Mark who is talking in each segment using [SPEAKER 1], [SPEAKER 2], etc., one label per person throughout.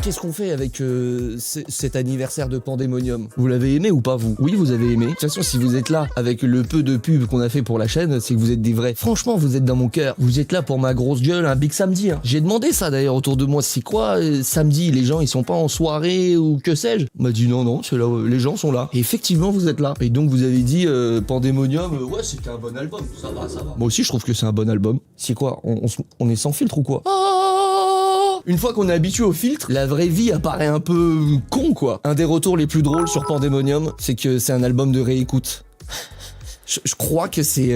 [SPEAKER 1] Qu'est-ce qu'on fait avec cet anniversaire de Pandemonium? Vous l'avez aimé ou pas, vous? Oui, vous avez aimé. De toute façon, si vous êtes là avec le peu de pub qu'on a fait pour la chaîne, c'est que vous êtes des vrais. Franchement, vous êtes dans mon cœur. Vous êtes là pour ma grosse gueule, un big samedi. Hein. J'ai demandé ça d'ailleurs autour de moi. C'est quoi samedi? Les gens, ils sont pas en soirée ou que sais-je? On m'a dit non, c'est là, les gens sont là. Et effectivement, vous êtes là. Et donc, vous avez dit Pandemonium, ouais, c'était un bon album. Ça va. Moi aussi, je trouve que c'est un bon album. C'est quoi? On est sans filtre ou quoi? Une fois qu'on est habitué au filtre, la vraie vie apparaît un peu con, quoi. Un des retours les plus drôles sur Pandemonium, c'est que c'est un album de réécoute. Je crois que c'est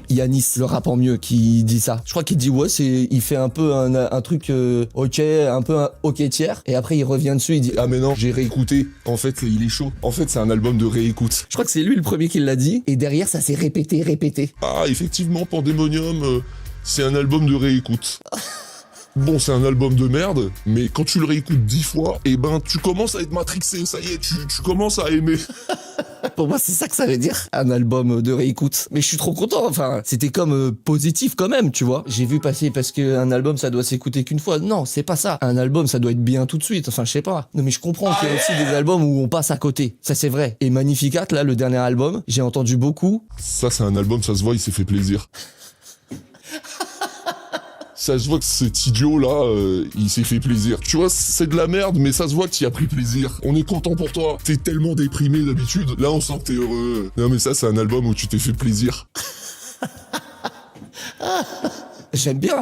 [SPEAKER 1] Yanis, le rap en mieux, qui dit ça. Je crois qu'il dit ouais, il fait un peu un truc ok, un peu un ok tiers, et après il revient dessus, il dit
[SPEAKER 2] ah mais non, j'ai réécouté. En fait, il est chaud. En fait, c'est un album de réécoute.
[SPEAKER 1] Je crois que c'est lui le premier qui l'a dit, et derrière ça s'est répété.
[SPEAKER 2] Ah, effectivement, Pandemonium, c'est un album de réécoute. Bon, c'est un album de merde, mais quand tu le réécoutes 10 fois, eh ben, tu commences à être matrixé, ça y est, tu commences à aimer.
[SPEAKER 1] Pour moi, c'est ça que ça veut dire, un album de réécoute. Mais je suis trop content, enfin, c'était comme positif quand même, tu vois. J'ai vu passer parce qu'un album, ça doit s'écouter qu'une fois. Non, c'est pas ça. Un album, ça doit être bien tout de suite, enfin, je sais pas. Non, mais je comprends qu'il y a aussi des albums où on passe à côté. Ça, c'est vrai. Et Magnificat, là, le dernier album, j'ai entendu beaucoup.
[SPEAKER 2] Ça, c'est un album, ça se voit, il s'est fait plaisir. Ça se voit que cet idiot-là, il s'est fait plaisir. Tu vois, c'est de la merde, mais ça se voit que tu as pris plaisir. On est content pour toi. T'es tellement déprimé d'habitude. Là, on sent que t'es heureux. Non, mais ça, c'est un album où tu t'es fait plaisir.
[SPEAKER 1] J'aime bien.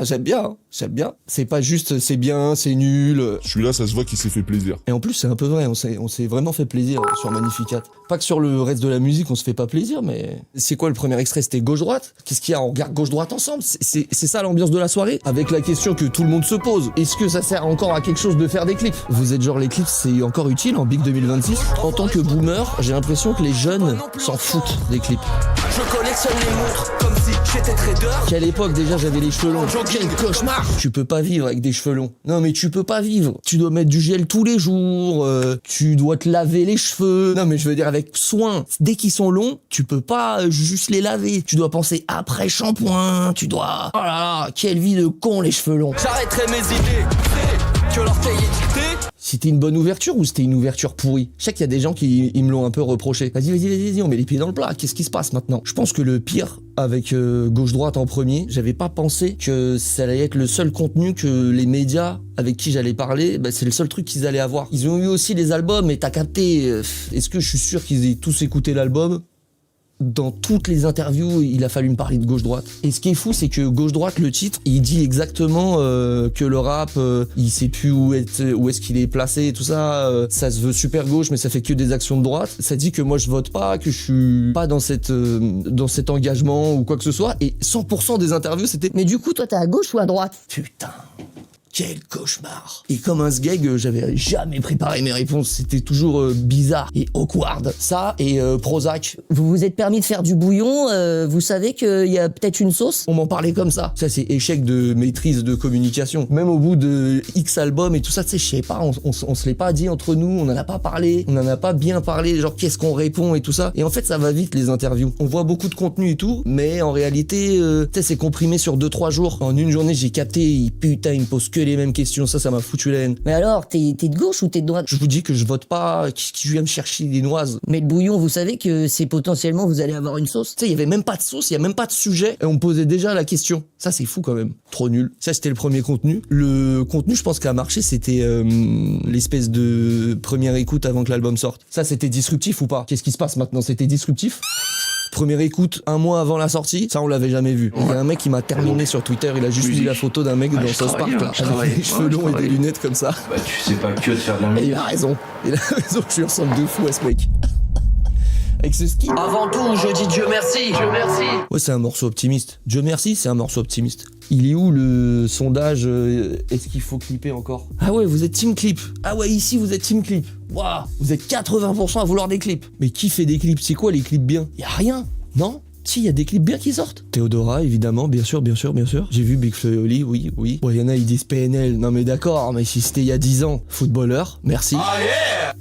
[SPEAKER 1] C'est pas juste c'est bien, c'est nul.
[SPEAKER 2] Celui-là, ça se voit qu'il s'est fait plaisir.
[SPEAKER 1] Et en plus, c'est un peu vrai, on s'est vraiment fait plaisir sur Magnificat. Pas que sur le reste de la musique, on se fait pas plaisir, mais... C'est quoi le premier extrait? C'était gauche-droite? Qu'est-ce qu'il y a? On regarde gauche-droite ensemble? C'est ça l'ambiance de la soirée? Avec la question que tout le monde se pose. Est-ce que ça sert encore à quelque chose de faire des clips? Vous êtes genre les clips, c'est encore utile en Big 2026? En tant que boomer, j'ai l'impression que les jeunes s'en foutent des clips.
[SPEAKER 3] Je collectionne les montres comme si j'étais trader.
[SPEAKER 1] Qu'à l'époque, déjà, j'avais les cheveux longs. Quel cauchemar! Tu peux pas vivre avec des cheveux longs. Non, mais tu peux pas vivre. Tu dois mettre du gel tous les jours. Tu dois te laver les cheveux. Non, mais je veux dire avec soin. Dès qu'ils sont longs, tu peux pas juste les laver. Tu dois penser après shampoing. Tu dois... Oh là là, quelle vie de con, les cheveux longs.
[SPEAKER 3] J'arrêterai mes idées. Que l'orteil est dicté.
[SPEAKER 1] C'était une bonne ouverture ou c'était une ouverture pourrie? Je sais qu'il y a des gens qui me l'ont un peu reproché. Vas-y, on met les pieds dans le plat. Qu'est-ce qui se passe maintenant? Je pense que le pire, avec gauche-droite en premier, j'avais pas pensé que ça allait être le seul contenu que les médias avec qui j'allais parler, c'est le seul truc qu'ils allaient avoir. Ils ont eu aussi les albums, et t'as capté. Est-ce que je suis sûr qu'ils aient tous écouté l'album? Dans toutes les interviews, il a fallu me parler de gauche-droite. Et ce qui est fou, c'est que gauche-droite, le titre, il dit exactement que le rap, il sait plus où est-ce qu'il est placé et tout ça. Ça se veut super gauche, mais ça fait que des actions de droite. Ça dit que moi, je vote pas, que je suis pas dans cet engagement ou quoi que ce soit. Et 100% des interviews, c'était... Mais du coup, toi, t'es à gauche ou à droite? Putain, quel cauchemar. Et comme un sgeg, j'avais jamais préparé mes réponses. C'était toujours bizarre et awkward. Ça et Prozac. Vous vous êtes permis de faire du bouillon, vous savez qu'il y a peut-être une sauce? On m'en parlait comme ça. Ça, c'est échec de maîtrise de communication. Même au bout de X albums et tout ça, tu sais, je sais pas, on se l'est pas dit entre nous, on en a pas parlé, on en a pas bien parlé, genre qu'est-ce qu'on répond et tout ça. Et en fait, ça va vite, les interviews. On voit beaucoup de contenu et tout, mais en réalité, tu sais, c'est comprimé sur 2-3 jours. En une journée, j'ai capté, putain, il me pose que les mêmes questions, ça m'a foutu la haine.
[SPEAKER 4] Mais alors, t'es de gauche ou t'es de droite?
[SPEAKER 1] Je vous dis que je vote pas, qui vient me chercher des noises.
[SPEAKER 4] Mais le bouillon, vous savez que c'est potentiellement, vous allez avoir une sauce?
[SPEAKER 1] Tu sais, il y avait même pas de sauce, il y a même pas de sujet, et on me posait déjà la question. Ça, c'est fou quand même. Trop nul. Ça, c'était le premier contenu. Le contenu, je pense qu'a marché, c'était l'espèce de première écoute avant que l'album sorte. Ça, c'était disruptif ou pas? Qu'est-ce qui se passe maintenant? C'était disruptif? Première écoute, un mois avant la sortie, ça on l'avait jamais vu. Il y a un mec qui m'a terminé sur Twitter, il a juste mis la photo d'un mec dans South Park là, avec des cheveux longs et des lunettes comme ça.
[SPEAKER 5] Bah tu sais pas que de faire de la musique.
[SPEAKER 1] Et il a raison, je lui ressemble de fou à ce mec. Avec ce ski.
[SPEAKER 3] Avant tout, je dis Dieu merci.
[SPEAKER 1] Ouais, c'est un morceau optimiste. Dieu merci, c'est un morceau optimiste. Il est où le sondage est-ce qu'il faut clipper encore? Ah ouais, vous êtes team clip. Ah ouais, ici vous êtes team clip. Waouh, vous êtes 80% à vouloir des clips. Mais qui fait des clips? C'est quoi les clips bien? Y a rien, non? Si, il y a des clips bien qui sortent. Théodora, évidemment, bien sûr. J'ai vu Big Flo et Oli, oui. Bon, il y en a, ils disent PNL. Non mais d'accord, mais si c'était il y a 10 ans, footballeur, merci.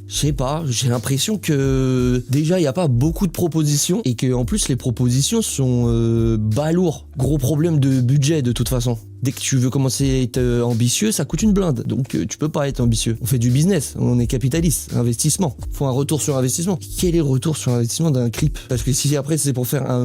[SPEAKER 1] Je sais pas, j'ai l'impression que déjà il y a pas beaucoup de propositions et que en plus les propositions sont balourdes. Gros problème de budget de toute façon. Dès que tu veux commencer à être ambitieux, ça coûte une blinde. Donc tu peux pas être ambitieux. On fait du business, on est capitaliste, investissement. Faut un retour sur investissement. Quel est le retour sur investissement d'un clip? Parce que si après c'est pour faire un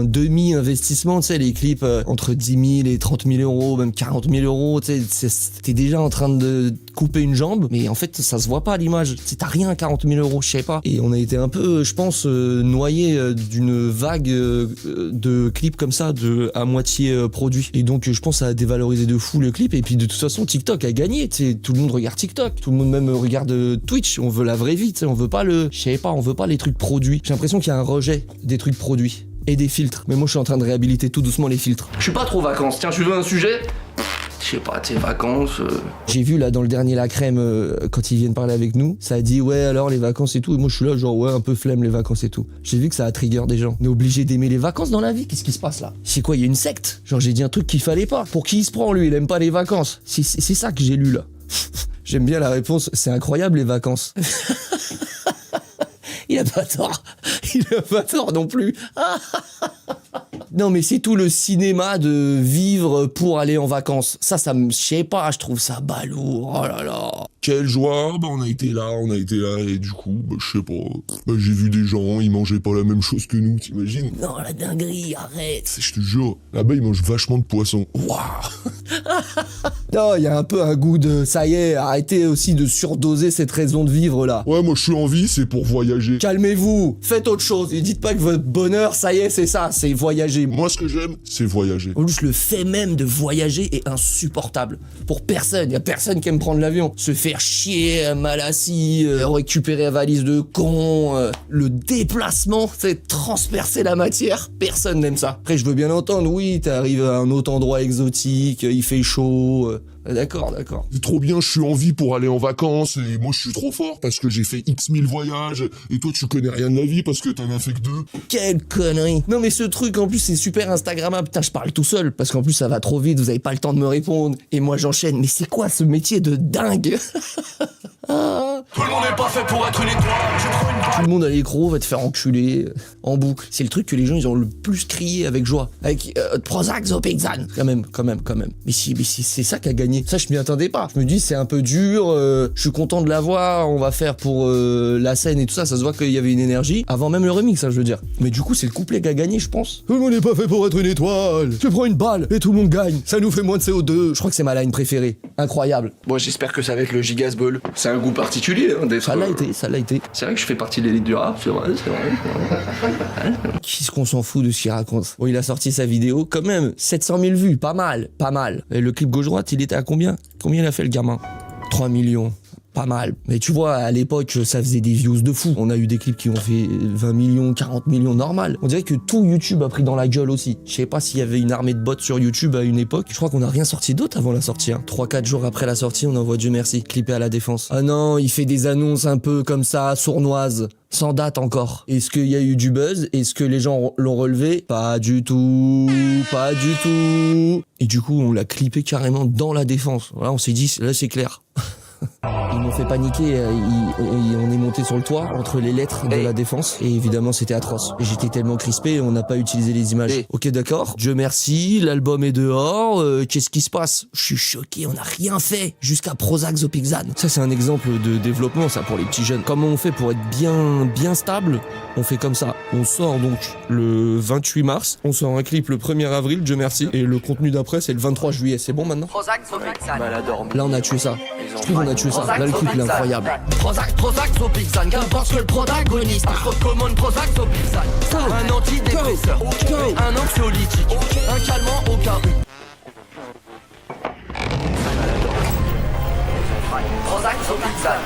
[SPEAKER 1] demi-investissement, tu sais, les clips entre 10 000 et 30 000 euros, même 40 000 euros, tu sais, t'es déjà en train de couper une jambe, mais en fait ça se voit pas à l'image. T'as rien à 40 000 euros, je sais pas. Et on a été un peu, je pense, noyé d'une vague de clips comme ça, à moitié produits. Et donc je pense que ça a dévalorisé de fou le clip. Et puis de toute façon TikTok a gagné, tu sais, tout le monde regarde TikTok, tout le monde même regarde Twitch. On veut la vraie vie, tu sais, on veut pas on veut pas les trucs produits. J'ai l'impression qu'il y a un rejet des trucs produits et des filtres. Mais moi je suis en train de réhabiliter tout doucement les filtres.
[SPEAKER 3] Je suis pas trop vacances. Tiens, tu veux un sujet? Je sais pas, tes vacances.
[SPEAKER 1] J'ai vu là dans le dernier La Crème, quand ils viennent parler avec nous, ça a dit ouais alors les vacances et tout. Et moi je suis là genre ouais un peu flemme les vacances et tout. J'ai vu que ça a trigger des gens. On est obligé d'aimer les vacances dans la vie. Qu'est-ce qui se passe là? C'est quoi, il y a une secte? Genre j'ai dit un truc qu'il fallait pas. Pour qui il se prend lui? Il aime pas les vacances. C'est ça que j'ai lu là. J'aime bien la réponse. C'est incroyable les vacances. Il a pas tort. Il a pas tort non plus. Non mais c'est tout le cinéma de vivre pour aller en vacances. Ça me, je sais pas, je trouve ça balourd. Oh là là.
[SPEAKER 2] Quelle joie, on a été là, et du coup, je sais pas, j'ai vu des gens, ils mangeaient pas la même chose que nous, t'imagines?
[SPEAKER 4] Non, la dinguerie, arrête.
[SPEAKER 2] Je te jure, là-bas ils mangent vachement de poisson. Waouh.
[SPEAKER 1] Non, il y a un peu un goût de, ça y est, arrêtez aussi de surdoser cette raison de vivre là.
[SPEAKER 2] Ouais, moi je suis en vie, c'est pour voyager.
[SPEAKER 1] Calmez-vous, faites autre chose, et dites pas que votre bonheur, ça y est, c'est ça, c'est voyager.
[SPEAKER 2] Moi ce que j'aime, c'est voyager.
[SPEAKER 1] En plus, le fait même de voyager est insupportable. Pour personne, y a personne qui aime prendre l'avion. Se faire chier, mal assis, récupérer la valise de con, le déplacement, c'est transpercer la matière, personne n'aime ça. Après, je veux bien entendre, oui, t'arrives à un autre endroit exotique, il fait chaud... D'accord.
[SPEAKER 2] C'est trop bien, je suis en vie pour aller en vacances, et moi je suis trop fort parce que j'ai fait X 1000 voyages, et toi tu connais rien de la vie parce que t'en as fait que 2.
[SPEAKER 1] Quelle connerie. Non mais ce truc en plus c'est super instagrammable. Putain, je parle tout seul parce qu'en plus ça va trop vite, vous avez pas le temps de me répondre. Et moi j'enchaîne. Mais c'est quoi ce métier de dingue?
[SPEAKER 3] Tout le monde n'est pas fait pour être une étoile. Je prends une
[SPEAKER 1] Tout le monde à l'écro va te faire enculer en boucle. C'est le truc que les gens ils ont le plus crié avec joie. Avec Prozac Zopixan. Quand même. Mais si c'est ça qui a gagné. Ça je m'y attendais pas. Je me dis c'est un peu dur, je suis content de l'avoir, on va faire pour la scène et tout ça. Ça se voit qu'il y avait une énergie. Avant même le remix, ça je veux dire. Mais du coup c'est le couplet qui a gagné je pense. Tout le monde n'est pas fait pour être une étoile. Tu prends une balle et tout le monde gagne. Ça nous fait moins de CO2. Je crois que c'est ma line préférée. Incroyable.
[SPEAKER 3] Bon, j'espère que ça va être le Gigas Ball. C'est un goût particulier, hein, d'être...
[SPEAKER 1] Ça l'a été.
[SPEAKER 3] C'est vrai que je fais partie de l'élite du rap, c'est vrai.
[SPEAKER 1] Qu'est-ce qu'on s'en fout de ce qu'il raconte? Bon, il a sorti sa vidéo, quand même, 700 000 vues, pas mal. Et le clip gauche-droite, il était à combien? Combien il a fait le gamin? 3 millions. Pas mal. Mais tu vois, à l'époque, ça faisait des views de fou. On a eu des clips qui ont fait 20 millions, 40 millions, normal. On dirait que tout YouTube a pris dans la gueule aussi. Je sais pas s'il y avait une armée de bots sur YouTube à une époque. Je crois qu'on a rien sorti d'autre avant la sortie. 3-4 jours après la sortie, on envoie Dieu merci, clippé à la Défense. Ah non, il fait des annonces un peu comme ça, sournoises. Sans date encore. Est-ce qu'il y a eu du buzz? Est-ce que les gens l'ont relevé? Pas du tout. Et du coup, on l'a clippé carrément dans la Défense. Voilà, on s'est dit, là c'est clair. Ils m'ont fait paniquer, on est monté sur le toit entre les lettres de la Défense et évidemment c'était atroce. Et j'étais tellement crispé, on n'a pas utilisé les images. Ok d'accord, Dieu merci, l'album est dehors, qu'est-ce qui se passe? Je suis choqué, on n'a rien fait jusqu'à Prozac Zopixan. Ça c'est un exemple de développement ça pour les petits jeunes. Comment on fait pour être bien stable? On fait comme ça. On sort donc le 28 mars, on sort un clip le 1er avril, Dieu merci, et le contenu d'après c'est le 23 juillet, c'est bon maintenant?
[SPEAKER 3] Prozac Zopixan.
[SPEAKER 1] Là on a tué ça. Je trouve qu'on a tué ça. Là le clip il est incroyable.
[SPEAKER 3] Prozac Zopixan. Qu'importe que le protagoniste. Je recommande Prozac Zopixan. Un antidépresseur. Un anxiolytique. Un calmant au cas où. Prozac Zopixan.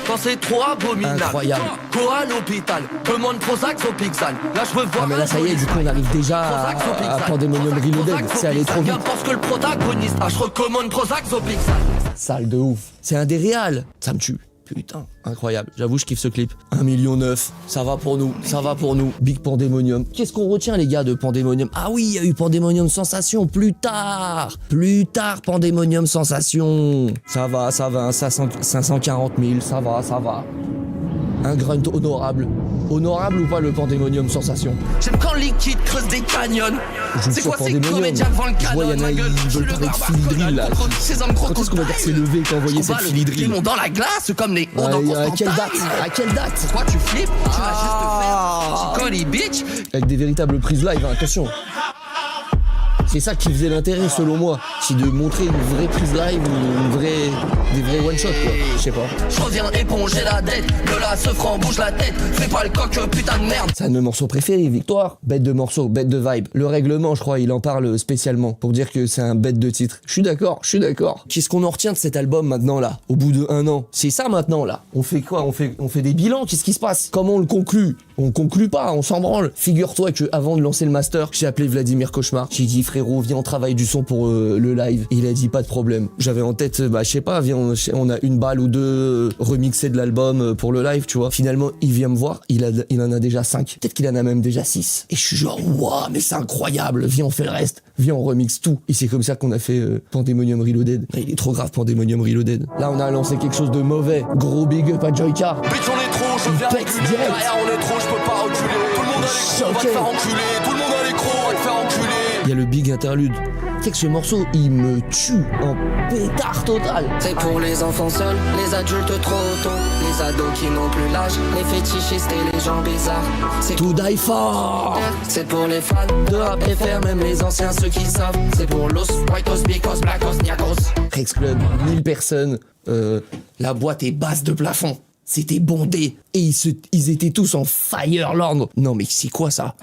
[SPEAKER 3] Quand c'est trop abominable.
[SPEAKER 1] Incroyable.
[SPEAKER 3] Go à l'hôpital. Demande Prozac Zopixan. Là je veux voir.
[SPEAKER 1] Ah mais là ça y est, du coup on arrive déjà à Pandemonium Reloaded. C'est allé trop vite.
[SPEAKER 3] Qu'importe que le protagoniste. Je recommande Prozac Zopixan.
[SPEAKER 1] Sale de ouf. C'est un des réals. Ça me tue. Putain, incroyable. J'avoue, je kiffe ce clip. 1,9 million, ça va pour nous, ça va pour nous. Big Pandemonium. Qu'est-ce qu'on retient, les gars, de Pandemonium? Ah oui, il y a eu Pandemonium Sensation plus tard. Plus tard, Pandemonium Sensation. Ça va, 540 000, ça va, ça va. Un grunt honorable. Honorable ou pas le Pandemonium Sensation?
[SPEAKER 3] J'aime quand le liquide creuse des canyons. C'est quoi ces
[SPEAKER 1] Pandemonium?
[SPEAKER 3] comédiens devant le
[SPEAKER 1] Je vois,
[SPEAKER 3] canon?
[SPEAKER 1] y en a, ils veulent parler de Philidril, là. Quand est-ce qu'on va dire que c'est levé et qu'envoyer cette Philidril?
[SPEAKER 3] Ils montent dans la glace comme les hauts dans
[SPEAKER 1] À quelle
[SPEAKER 3] Constantine.
[SPEAKER 1] date? À quelle date?
[SPEAKER 3] Pourquoi tu flippes? Tu vas juste te faire Chicoli bitch.
[SPEAKER 1] Avec des véritables prises live, hein, attention. C'est ça qui faisait l'intérêt selon moi, c'est de montrer une vraie prise live ou des vrais one shot quoi. Je sais pas.
[SPEAKER 3] Je reviens éponger la dette. Le là ce franc bouge la tête. Fais pas le coq putain de merde.
[SPEAKER 1] C'est un de mes morceaux préférés, Victoire. Bête de morceau, bête de vibe. Le règlement, je crois, il en parle spécialement pour dire que c'est un bête de titre. Je suis d'accord. Qu'est-ce qu'on en retient de cet album maintenant là? Au bout de 1 an, c'est ça maintenant là. On fait quoi? On fait des bilans. Qu'est-ce qui se passe? Comment on le conclut? On conclut pas, on s'en branle. Figure-toi que avant de lancer le master, j'ai appelé Vladimir Cauchemar. J'ai dit frérot, viens on travaille du son pour le live. Et il a dit pas de problème. J'avais en tête, je sais pas, viens on a 1 balle ou 2 remixées de l'album pour le live, tu vois. Finalement, il vient me voir, il en a déjà 5. Peut-être qu'il en a même déjà 6. Et je suis genre waouh, mais c'est incroyable. Viens on fait le reste. Viens on remixe tout. Et c'est comme ça qu'on a fait Pandemonium Reloaded. Il est trop grave Pandemonium Reloaded. Là on a lancé quelque chose de mauvais. Gros big up à Joycar.
[SPEAKER 3] Bitch on est trop, je viens
[SPEAKER 1] Pète
[SPEAKER 3] reculer.
[SPEAKER 1] direct.
[SPEAKER 3] Derrière on est trop, je peux pas reculer. Tout le monde a les crocs, on va te faire enculer. Tout le monde a les crocs, on va te faire enculer.
[SPEAKER 1] Il y a le big interlude. Tu sais que ce morceau, il me tue en pétard total.
[SPEAKER 6] C'est pour les enfants seuls, les adultes trop tôt, les ados qui n'ont plus l'âge, les fétichistes et les gens bizarres. C'est
[SPEAKER 1] To die for.
[SPEAKER 6] c'est pour les fans de rap FR, même les anciens, ceux qui savent. C'est pour los whitos, bicos, blackos, niagos.
[SPEAKER 1] Rex Club, 1000 personnes. La boîte est basse de plafond. C'était bondé. Et ils étaient tous en Fireland. Non mais c'est quoi ça?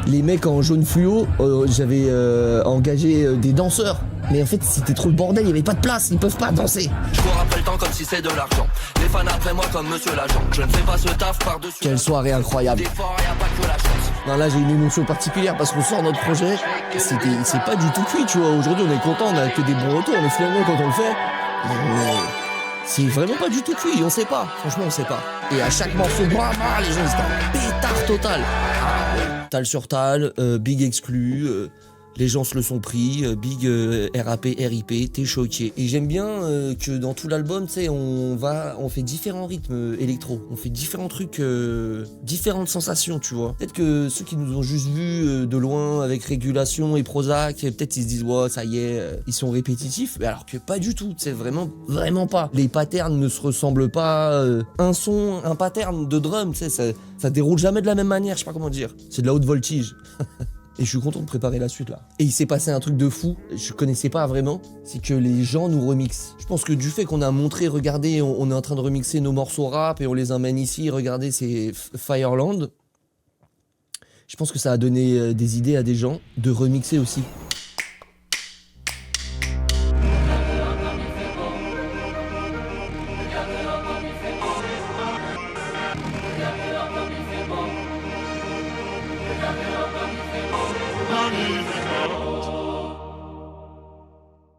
[SPEAKER 1] Les mecs en jaune fluo, j'avais engagé des danseurs. Mais en fait, c'était trop le bordel, il y avait pas de place, ils peuvent pas danser.
[SPEAKER 3] Je cours après le temps comme si c'est de l'argent. Les fans après moi comme monsieur l'agent. Je ne fais pas ce taf par-dessus.
[SPEAKER 1] Quelle soirée incroyable.
[SPEAKER 3] Des forts, y a pas que la chance.
[SPEAKER 1] Non, là, j'ai une émotion particulière parce qu'on sort notre projet. C'est pas du tout cuit, tu vois. Aujourd'hui, on est content, on a que des bons retours, mais finalement, quand on le fait, c'est vraiment pas du tout cuit, on sait pas. Franchement, on sait pas. Et à chaque morceau, les gens, ils étaient en pétard total. Tal sur tal, big exclu. Les gens se le sont pris, big RAP, RIP, t'es choqué. Et j'aime bien que dans tout l'album, tu sais, on fait différents rythmes électro, on fait différents trucs, différentes sensations, tu vois. Peut-être que ceux qui nous ont juste vus de loin avec Régulation et Prozac, peut-être ils se disent, ouais, ça y est, ils sont répétitifs, mais alors que pas du tout, tu sais, vraiment pas. Les patterns ne se ressemblent pas, un pattern de drum, tu sais, ça déroule jamais de la même manière, je sais pas comment dire. C'est de la haute voltige. Et je suis content de préparer la suite là. Et il s'est passé un truc de fou, je connaissais pas vraiment, c'est que les gens nous remixent. Je pense que du fait qu'on a montré, regardez, on est en train de remixer nos morceaux rap et on les emmène ici, regardez, c'est Fireland. Je pense que ça a donné des idées à des gens de remixer aussi.